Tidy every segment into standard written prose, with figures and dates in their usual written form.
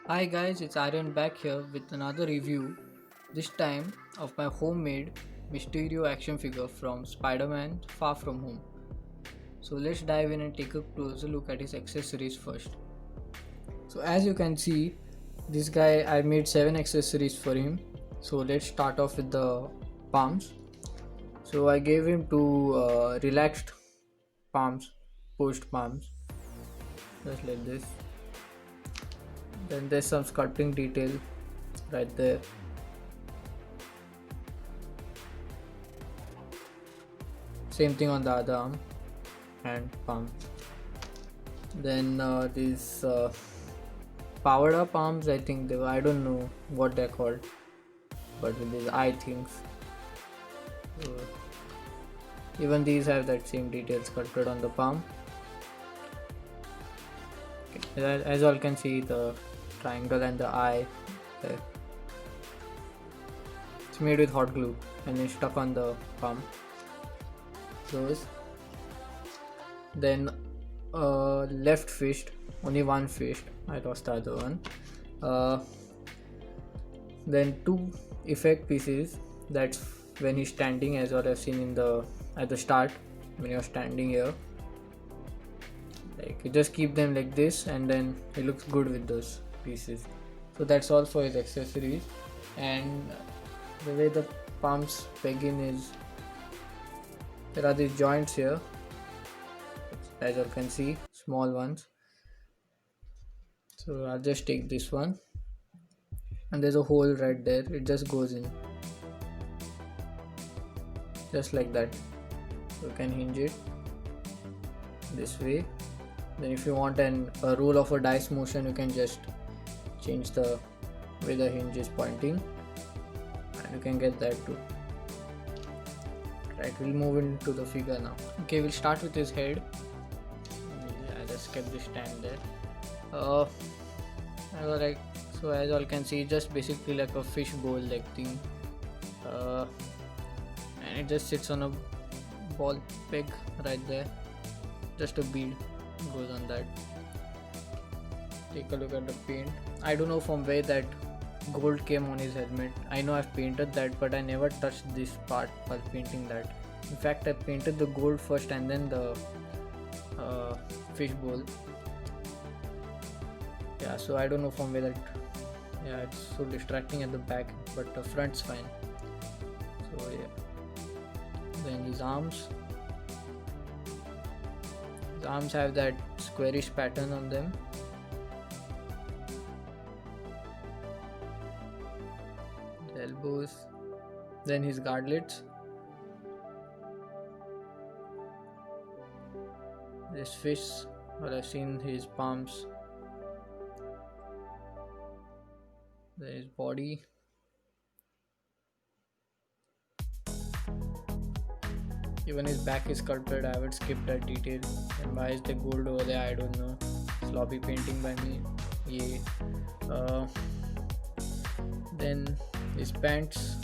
Hi guys, it's Aryan back here with another review, this time of my homemade Mysterio action figure from Spiderman Far From Home. So let's dive in and take a closer look at his accessories first. So as you can see, this guy I made 7 accessories for him. So let's start off with the palms. So I gave him two relaxed palms, pushed palms, just like this. Then there's some sculpting detail right there. Same thing on the other arm and palm. Then these powered up arms, I think I don't know what they're called, but with these eye things. So, even these have that same detail sculpted on the palm. Okay. As all can see, the triangle and the eye there. It's made with hot glue and it's stuck on the palm. Those. Then left fist, only one fist. I lost the other one. Then two effect pieces. That's when he's standing, as what I've seen in the at the start when you're standing here. Like you just keep them like this, and then it looks good with those pieces. So that's all for his accessories, and the way the palms peg in is there are these joints here, as you can see, small ones. So I'll just take this one, and there's a hole right there. It just goes in just like that. You can hinge it this way. Then if you want a roll of a dice motion, you can just change the way the hinge is pointing, and you can get that too. Right, we'll move into the figure now. Okay, we'll start with his head. I just kept this stand there. Like, so as all can see, just basically like a fish bowl like thing, and it just sits on a ball peg right there. Just a bead goes on that. Take a look at the paint. I don't know from where that gold came on his helmet. I know I've painted that, but I never touched this part while painting that. In fact, I painted the gold first and then the fish bowl. Yeah, so I don't know from where that. Yeah, it's so distracting at the back, but the front's fine. So yeah. Then his arms. His arms have that squarish pattern on them. The elbows. Then his gauntlets. This fish, well, I've seen his palms. There is body. Even his back is sculpted. I haven't skipped that detail. And why is the gold over there? I don't know. Sloppy painting by me. Yeah. Then his pants.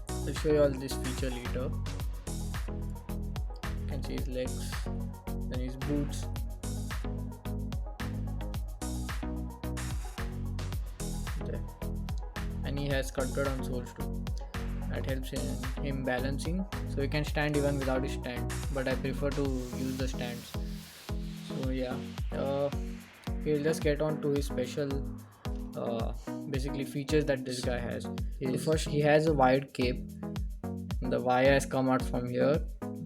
I'll show you all this feature later. You can see his legs. Then his boots. There. And he has sculpted on soles too. That helps in him balancing, so he can stand even without his stand, but I prefer to use the stands. So yeah, we'll just get on to his special basically features that this guy has. First, he has a wired cape. The wire has come out from here.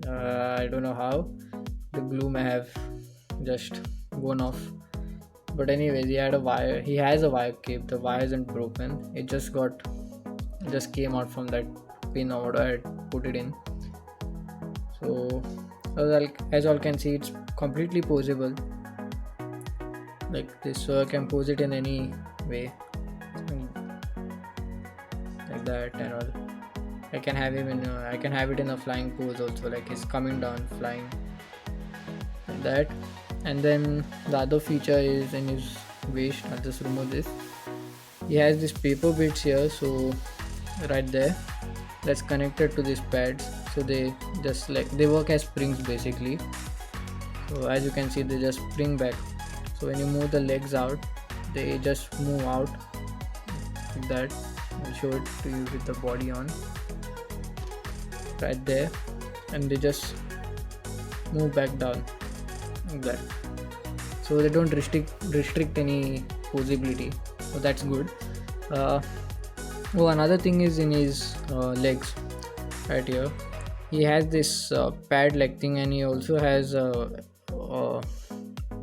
I don't know how. The glue may have just gone off, but anyways, he has a wire cape. The wire isn't broken. It just came out from that pin or whatever I had put it in. So as all can see, it's completely posable like this, so I can pose it in any way like that, and all. I can have it in a flying pose also, like he's coming down flying like that. And then the other feature is in his waist. I'll just remove this. He has these paper bits here, so right there, that's connected to these pads, so they work as springs basically. So as you can see, they just spring back. So when you move the legs out, they just move out like that. I'll show it to you with the body on right there, and they just move back down like that. So they don't restrict any possibility. So that's good. Uh, oh, another thing is in his legs right here. He has this pad like thing, and he also has a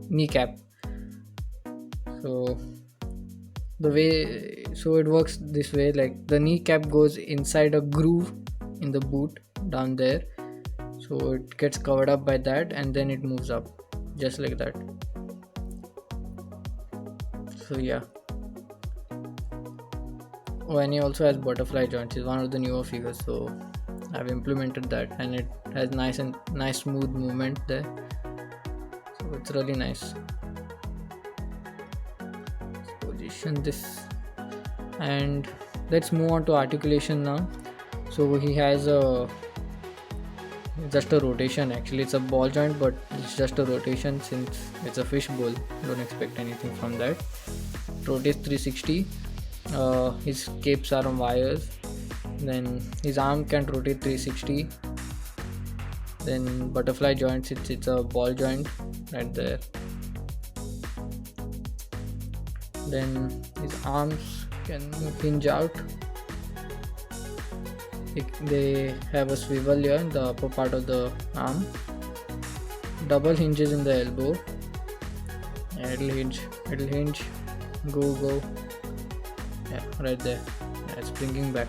kneecap. So the way, so it works this way, like the kneecap goes inside a groove in the boot down there, so it gets covered up by that, and then it moves up just like that. So yeah. Oh, and he also has butterfly joints. It's one of the newer figures, so I've implemented that, and it has nice smooth movement there, so it's really nice. Position this, and let's move on to articulation now. So he has a just a rotation. Actually, it's a ball joint, but it's just a rotation since it's a fish bowl. Don't expect anything from that. Rotates 360. His capes are on wires. Then his arm can rotate 360. Then butterfly joints, it's a ball joint right there. Then his arms can hinge out. They have a swivel here in the upper part of the arm. Double hinges in the elbow. Yeah, it'll hinge. Go. Yeah, right there. Yeah, it's blinking back.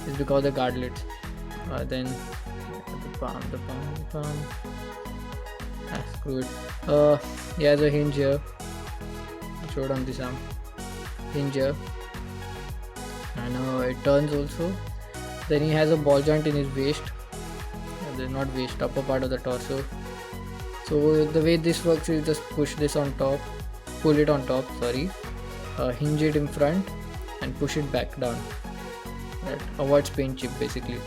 It's because the guardlets. Then the palm. Screw it. He has a hinge here. Showed on this arm. Hinge here. And it turns also. Then he has a ball joint in his waist. Not waist, upper part of the torso. So the way this works is just push this on top, pull it on top, hinge it in front and push it back down. Right? Avoids paint chip basically.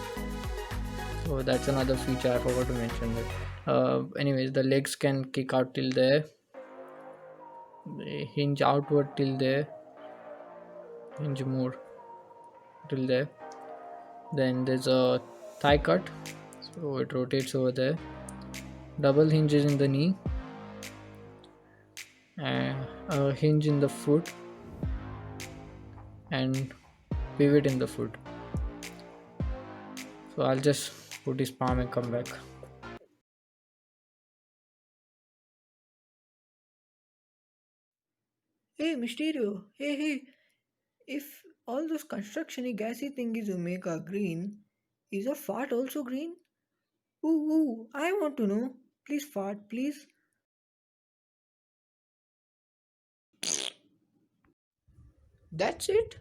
So that's another feature, I forgot to mention that. Anyways, the legs can kick out till there. They hinge outward till there. Hinge more till there. Then there's a thigh cut, so it rotates over there. Double hinges in the knee, and a hinge in the foot, and pivot in the foot. So I'll just put his palm and come back. Hey, Mysterio. Hey. If all those constructiony gassy thingies Omega green, is a fart also green? Ooh, I want to know. Please fart, please. That's it?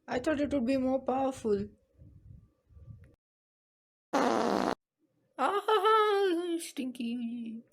I thought it would be more powerful. Ah, stinky.